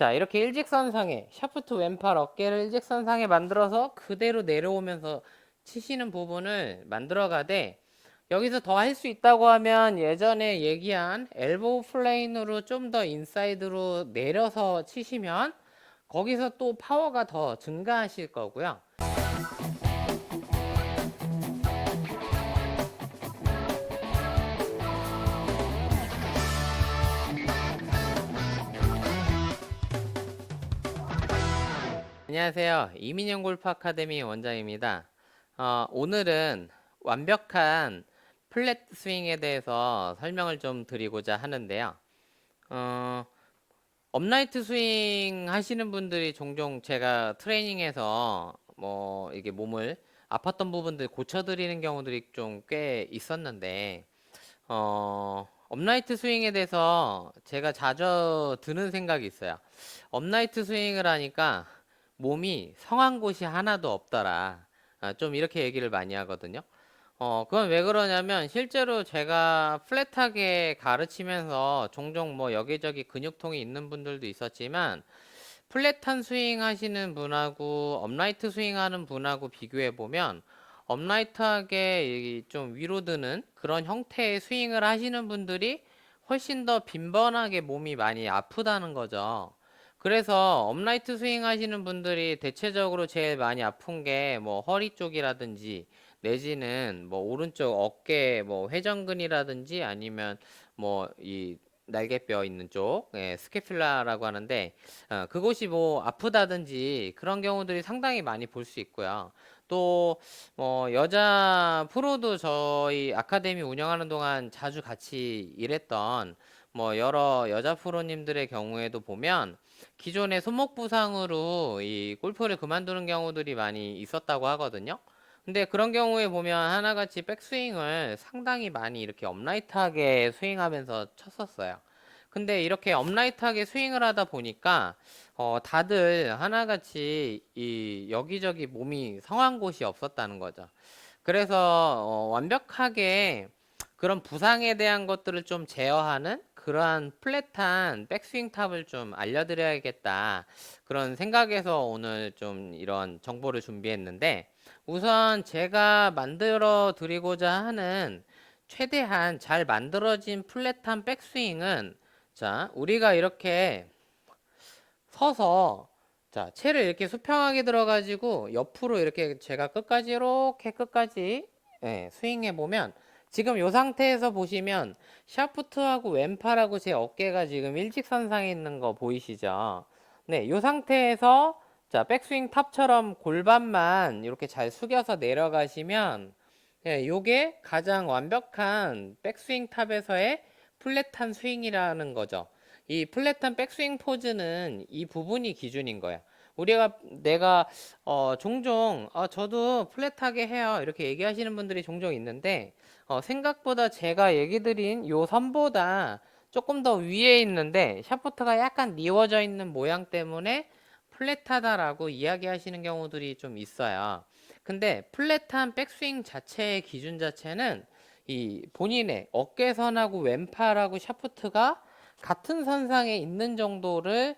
자, 이렇게 일직선상에 샤프트 왼팔 어깨를 일직선상에 만들어서 그대로 내려오면서 치시는 부분을 만들어 가되, 여기서 더 할 수 있다고 하면 예전에 얘기한 엘보우 플레인으로 좀 더 인사이드로 내려서 치시면 거기서 또 파워가 더 증가하실 거고요. 안녕하세요. 이민영 골프 아카데미 원장입니다. 오늘은 완벽한 플랫 스윙에 대해서 설명을 좀 드리고자 하는데요. 어, 업라이트 스윙 하시는 분들이 종종 제가 트레이닝에서 뭐 이게 몸을 아팠던 부분들 고쳐드리는 경우들이 좀 꽤 있었는데, 업라이트 스윙에 대해서 제가 자주 드는 생각이 있어요. 업라이트 스윙을 하니까 몸이 성한 곳이 하나도 없더라. 좀 이렇게 얘기를 많이 하거든요. 그건 왜 그러냐면 실제로 제가 플랫하게 가르치면서 종종 뭐 여기저기 근육통이 있는 분들도 있었지만, 플랫한 스윙 하시는 분하고 업라이트 스윙 하는 분하고 비교해 보면 업라이트하게 좀 위로 드는 그런 형태의 스윙을 하시는 분들이 훨씬 더 빈번하게 몸이 많이 아프다는 거죠. 그래서 업라이트 스윙 하시는 분들이 대체적으로 제일 많이 아픈 게 뭐 허리 쪽이라든지 내지는 뭐 오른쪽 어깨 뭐 회전근이라든지 아니면 뭐 이 날개뼈 있는 쪽, 스캐퓰라라고 하는데, 그곳이 뭐 아프다든지 그런 경우들이 상당히 많이 볼 수 있고요. 또 뭐 여자 프로도 저희 아카데미 운영하는 동안 자주 같이 일했던 뭐 여러 여자 프로님들의 경우에도 보면 기존의 손목 부상으로 이 골프를 그만두는 경우들이 많이 있었다고 하거든요. 근데 그런 경우에 보면 하나같이 백스윙을 상당히 많이 이렇게 업라이트하게 스윙하면서 쳤었어요. 근데 이렇게 업라이트하게 스윙을 하다 보니까 다들 하나같이 이 여기저기 몸이 성한 곳이 없었다는 거죠. 그래서 완벽하게 그런 부상에 대한 것들을 좀 제어하는 그러한 플랫한 백스윙 탑을 좀 알려드려야겠다, 그런 생각에서 오늘 좀 이런 정보를 준비했는데, 우선 제가 만들어 드리고자 하는 최대한 잘 만들어진 플랫한 백스윙은, 자, 우리가 이렇게 서서, 자, 채를 이렇게 수평하게 들어가지고 옆으로 이렇게 제가 끝까지 이렇게 끝까지, 스윙해 보면, 지금 이 상태에서 보시면 샤프트하고 왼팔하고 제 어깨가 지금 일직선상에 있는 거 보이시죠? 네, 이 상태에서 자, 백스윙 탑처럼 골반만 이렇게 잘 숙여서 내려가시면, 요게 가장 완벽한 백스윙 탑에서의 플랫한 스윙이라는 거죠. 이 플랫한 백스윙 포즈는 이 부분이 기준인 거야. 내가 종종 저도 플랫하게 해요, 이렇게 얘기하시는 분들이 종종 있는데, 생각보다 제가 얘기 드린 요 선보다 조금 더 위에 있는데 샤프트가 약간 니워져 있는 모양 때문에 플랫하다라고 이야기하시는 경우들이 좀 있어요. 근데 플랫한 백스윙 자체의 기준 자체는 이 본인의 어깨선하고 왼팔하고 샤프트가 같은 선상에 있는 정도를,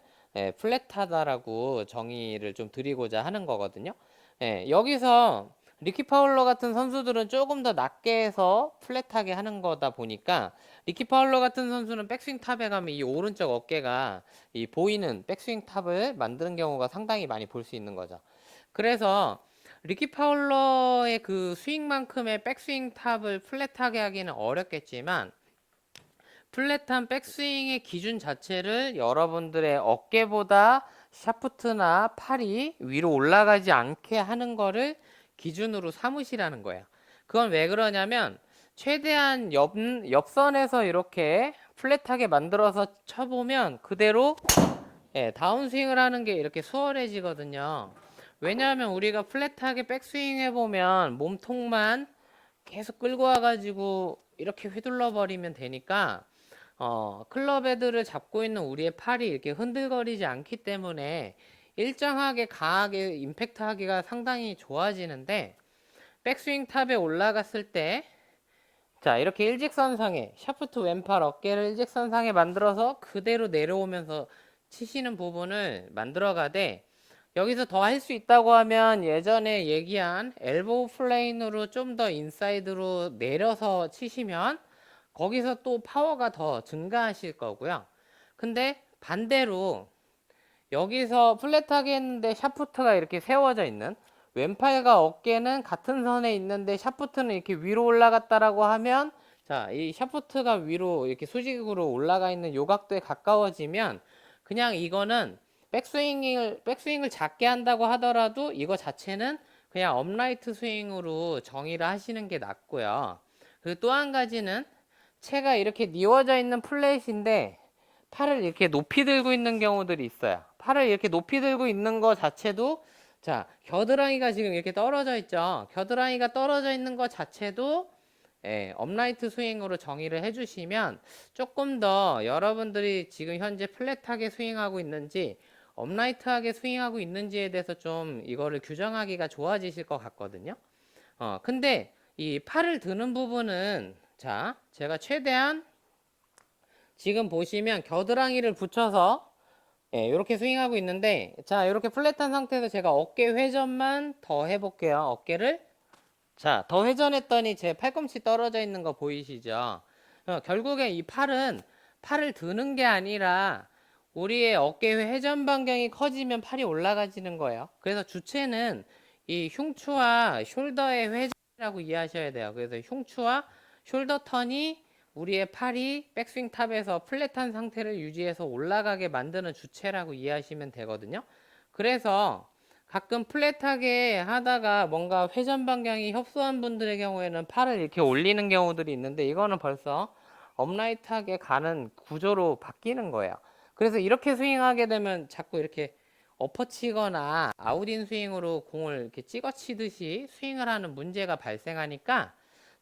플랫하다라고 정의를 좀 드리고자 하는 거거든요. 여기서 리키 파울러 같은 선수들은 조금 더 낮게 해서 플랫하게 하는 거다 보니까, 리키 파울러 같은 선수는 백스윙 탑에 가면 이 오른쪽 어깨가 이 보이는 백스윙 탑을 만드는 경우가 상당히 많이 볼 수 있는 거죠. 그래서 리키 파울러의 그 스윙만큼의 백스윙 탑을 플랫하게 하기는 어렵겠지만, 플랫한 백스윙의 기준 자체를 여러분들의 어깨보다 샤프트나 팔이 위로 올라가지 않게 하는 거를 기준으로 삼으시라는 거예요. 그건 왜 그러냐면 최대한 옆선에서 이렇게 플랫하게 만들어서 쳐보면 그대로, 다운스윙을 하는 게 이렇게 수월해지거든요. 왜냐하면 우리가 플랫하게 백스윙 해보면 몸통만 계속 끌고 와가지고 이렇게 휘둘러 버리면 되니까, 클럽 헤드를 잡고 있는 우리의 팔이 이렇게 흔들거리지 않기 때문에 일정하게 강하게 임팩트 하기가 상당히 좋아지는데, 백스윙 탑에 올라갔을 때, 자, 이렇게 일직선상에 샤프트 왼팔 어깨를 일직선상에 만들어서 그대로 내려오면서 치시는 부분을 만들어 가되, 여기서 더 할 수 있다고 하면 예전에 얘기한 엘보우 플레인으로 좀 더 인사이드로 내려서 치시면 거기서 또 파워가 더 증가하실 거고요. 근데 반대로 여기서 플랫하게 했는데 샤프트가 이렇게 세워져 있는, 왼팔과 어깨는 같은 선에 있는데 샤프트는 이렇게 위로 올라갔다라고 하면, 자, 이 샤프트가 위로 이렇게 수직으로 올라가 있는 요 각도에 가까워지면 그냥 이거는 백스윙을 작게 한다고 하더라도 이거 자체는 그냥 업라이트 스윙으로 정의를 하시는 게 낫고요. 그리고 또 한 가지는 채가 이렇게 뉘어져 있는 플랫인데 팔을 이렇게 높이 들고 있는 경우들이 있어요. 팔을 이렇게 높이 들고 있는 거 자체도, 자, 겨드랑이가 지금 이렇게 떨어져 있죠. 겨드랑이가 떨어져 있는 거 자체도 업라이트 스윙으로 정의를 해주시면 조금 더 여러분들이 지금 현재 플랫하게 스윙하고 있는지 업라이트하게 스윙하고 있는지에 대해서 좀 이거를 규정하기가 좋아지실 것 같거든요. 근데 이 팔을 드는 부분은, 자, 제가 최대한 지금 보시면 겨드랑이를 붙여서 이렇게 스윙하고 있는데, 자, 이렇게 플랫한 상태에서 제가 어깨 회전만 더 해볼게요. 어깨를, 자, 더 회전했더니 제 팔꿈치 떨어져 있는 거 보이시죠? 결국에 이 팔을 드는 게 아니라 우리의 어깨 회전 반경이 커지면 팔이 올라가지는 거예요. 그래서 주체는 이 흉추와 숄더의 회전이라고 이해하셔야 돼요. 그래서 흉추와 숄더 턴이 우리의 팔이 백스윙 탑에서 플랫한 상태를 유지해서 올라가게 만드는 주체라고 이해하시면 되거든요. 그래서 가끔 플랫하게 하다가 뭔가 회전 방향이 협소한 분들의 경우에는 팔을 이렇게 올리는 경우들이 있는데, 이거는 벌써 업라이트하게 가는 구조로 바뀌는 거예요. 그래서 이렇게 스윙하게 되면 자꾸 이렇게 엎어치거나 아웃인 스윙으로 공을 이렇게 찍어 치듯이 스윙을 하는 문제가 발생하니까,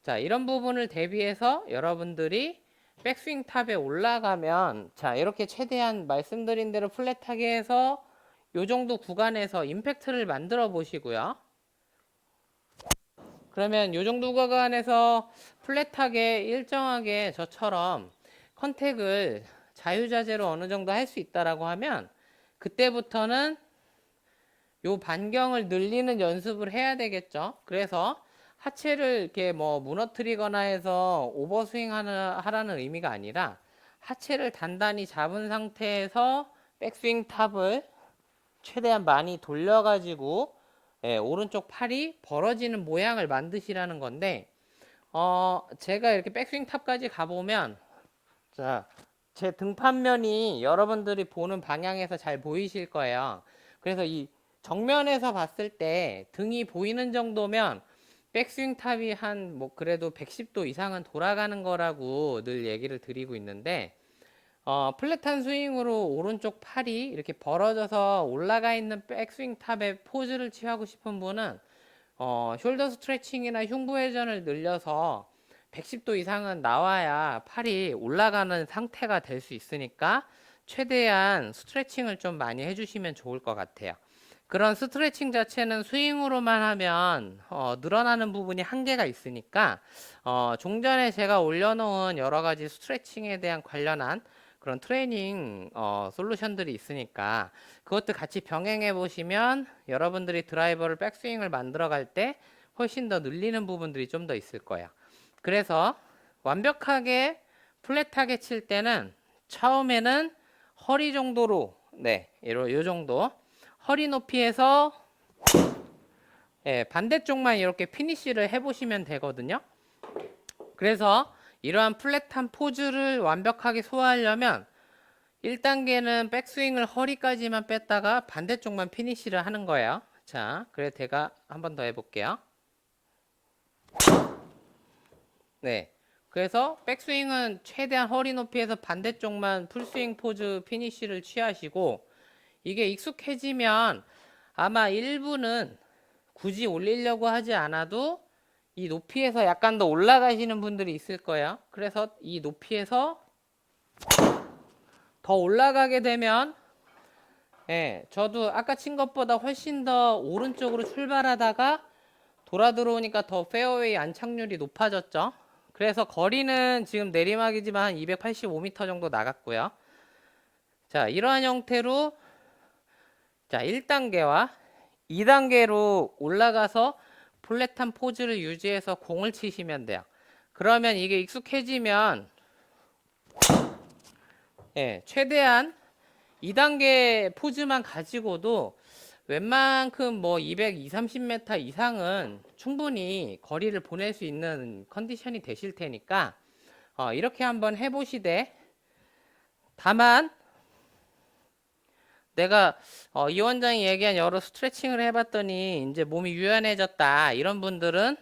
자, 이런 부분을 대비해서 여러분들이 백스윙 탑에 올라가면, 자, 이렇게 최대한 말씀드린 대로 플랫하게 해서 요 정도 구간에서 임팩트를 만들어 보시고요. 그러면 요 정도 구간에서 플랫하게 일정하게 저처럼 컨택을 자유자재로 어느 정도 할 수 있다라고 하면, 그때부터는 요 반경을 늘리는 연습을 해야 되겠죠. 그래서 하체를 이렇게 뭐 무너뜨리거나 해서 오버스윙 하라는 의미가 아니라, 하체를 단단히 잡은 상태에서 백스윙 탑을 최대한 많이 돌려가지고 오른쪽 팔이 벌어지는 모양을 만드시라는 건데, 제가 이렇게 백스윙 탑까지 가보면, 자, 제 등판면이 여러분들이 보는 방향에서 잘 보이실 거예요. 그래서 이 정면에서 봤을 때 등이 보이는 정도면 백스윙 탑이 한 뭐 그래도 110도 이상은 돌아가는 거라고 늘 얘기를 드리고 있는데, 플랫한 스윙으로 오른쪽 팔이 이렇게 벌어져서 올라가 있는 백스윙 탑에 포즈를 취하고 싶은 분은 숄더 스트레칭이나 흉부 회전을 늘려서 110도 이상은 나와야 팔이 올라가는 상태가 될 수 있으니까 최대한 스트레칭을 좀 많이 해주시면 좋을 것 같아요. 그런 스트레칭 자체는 스윙으로만 하면 늘어나는 부분이 한계가 있으니까, 종전에 제가 올려놓은 여러 가지 스트레칭에 대한 관련한 그런 트레이닝 솔루션들이 있으니까 그것도 같이 병행해 보시면 여러분들이 드라이버를 백스윙을 만들어 갈 때 훨씬 더 늘리는 부분들이 좀 더 있을 거예요. 그래서 완벽하게 플랫하게 칠 때는 처음에는 허리 정도로, 요 정도 허리 높이에서 반대쪽만 이렇게 피니쉬를 해보시면 되거든요. 그래서 이러한 플랫한 포즈를 완벽하게 소화하려면 1단계는 백스윙을 허리까지만 뺐다가 반대쪽만 피니쉬를 하는 거예요. 자, 그래서 제가 한 번 더 해볼게요. 네. 그래서 백스윙은 최대한 허리 높이에서 반대쪽만 풀스윙 포즈 피니쉬를 취하시고, 이게 익숙해지면 아마 일부는 굳이 올리려고 하지 않아도 이 높이에서 약간 더 올라가시는 분들이 있을 거예요. 그래서 이 높이에서 더 올라가게 되면, 저도 아까 친 것보다 훨씬 더 오른쪽으로 출발하다가 돌아 들어오니까 더 페어웨이 안착률이 높아졌죠. 그래서 거리는 지금 내리막이지만 한 285m 정도 나갔고요. 자, 이러한 형태로 자, 1단계와 2단계로 올라가서 플랫한 포즈를 유지해서 공을 치시면 돼요. 그러면 이게 익숙해지면 예, 최대한 2단계 포즈만 가지고도 웬만큼 뭐 220, 30m 이상은 충분히 거리를 보낼 수 있는 컨디션이 되실 테니까 이렇게 한번 해보시되, 다만 내가 이 원장이 얘기한 여러 스트레칭을 해봤더니 이제 몸이 유연해졌다 이런 분들은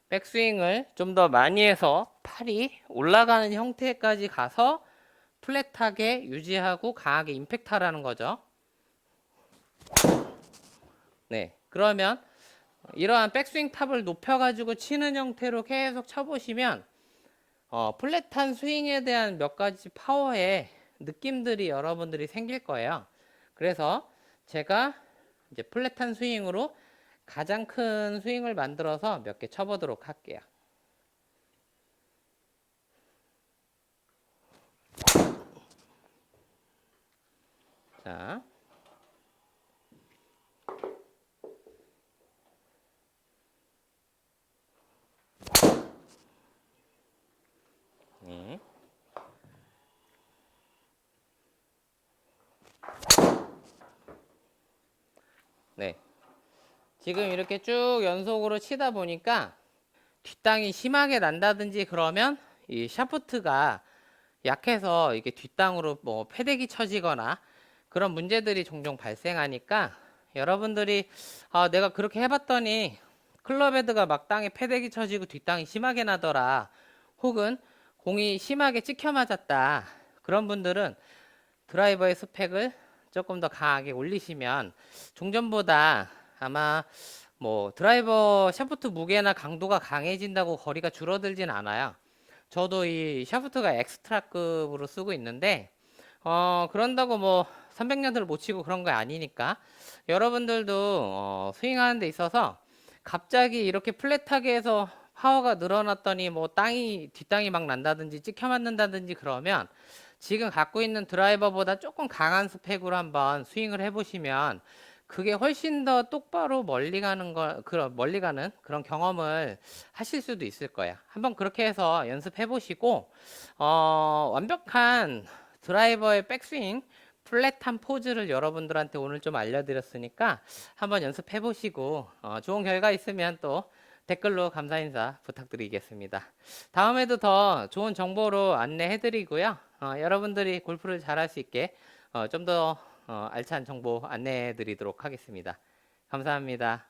백스윙을 좀 더 많이 해서 팔이 올라가는 형태까지 가서 플랫하게 유지하고 강하게 임팩트하라는 거죠. 네, 그러면 이러한 백스윙 탑을 높여가지고 치는 형태로 계속 쳐보시면 플랫한 스윙에 대한 몇 가지 파워의 느낌들이 여러분들이 생길 거예요. 그래서 제가 이제 플랫한 스윙으로 가장 큰 스윙을 만들어서 몇 개 쳐보도록 할게요. 자, 네. 네. 지금 이렇게 쭉 연속으로 치다 보니까 뒷땅이 심하게 난다든지 그러면 이 샤프트가 약해서 이게 뒷땅으로 뭐 패대기 쳐지거나 그런 문제들이 종종 발생하니까 여러분들이 내가 그렇게 해봤더니 클럽헤드가 막 땅에 패대기 쳐지고 뒷땅이 심하게 나더라, 혹은 공이 심하게 찍혀 맞았다, 그런 분들은 드라이버의 스펙을 조금 더 강하게 올리시면 종전보다 아마 뭐 드라이버 샤프트 무게나 강도가 강해진다고 거리가 줄어들진 않아요. 저도 이 샤프트가 엑스트라급으로 쓰고 있는데 그런다고 뭐 300야드를 못 치고 그런 거 아니니까 여러분들도 스윙하는 데 있어서 갑자기 이렇게 플랫하게 해서 파워가 늘어났더니 뭐 뒷땅이 막 난다든지 찍혀 맞는다든지 그러면 지금 갖고 있는 드라이버보다 조금 강한 스펙으로 한번 스윙을 해보시면 그게 훨씬 더 똑바로 멀리 가는 그런 경험을 하실 수도 있을 거예요. 한번 그렇게 해서 연습해 보시고, 완벽한 드라이버의 백스윙, 플랫한 포즈를 여러분들한테 오늘 좀 알려드렸으니까 한번 연습해 보시고, 좋은 결과 있으면 또 댓글로 감사 인사 부탁드리겠습니다. 다음에도 더 좋은 정보로 안내해 드리고요. 여러분들이 골프를 잘할 수 있게 좀 더 알찬 정보 안내해 드리도록 하겠습니다. 감사합니다.